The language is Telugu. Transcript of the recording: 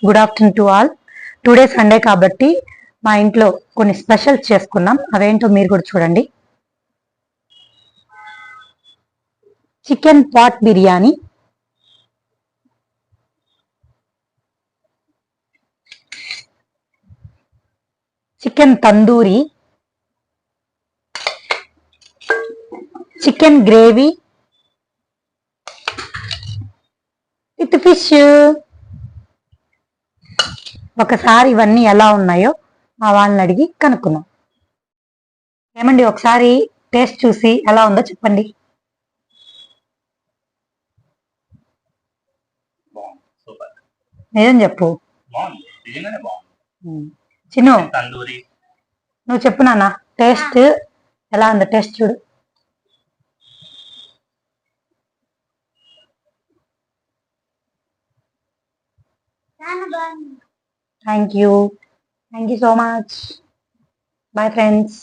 Good afternoon to all. Today Sunday కాబట్టి మా ఇంట్లో కొన్ని స్పెషల్స్ చేసుకున్నాం. అవేంటో మీరు కూడా చూడండి. Chicken pot biryani, chicken tandoori, chicken gravy with fish. ఒకసారి ఇవన్నీ ఎలా ఉన్నాయో మా వాళ్ళని అడిగి కనుక్కున్నాం. ఏమండి, ఒకసారి టేస్ట్ చూసి ఎలా ఉందో చెప్పండి. నిజం చెప్పు. చిన్ను, నువ్వు చెప్పు నాన్న, టేస్ట్ ఎలా ఉందో టేస్ట్ చూడు. Thank you so much. Bye friends.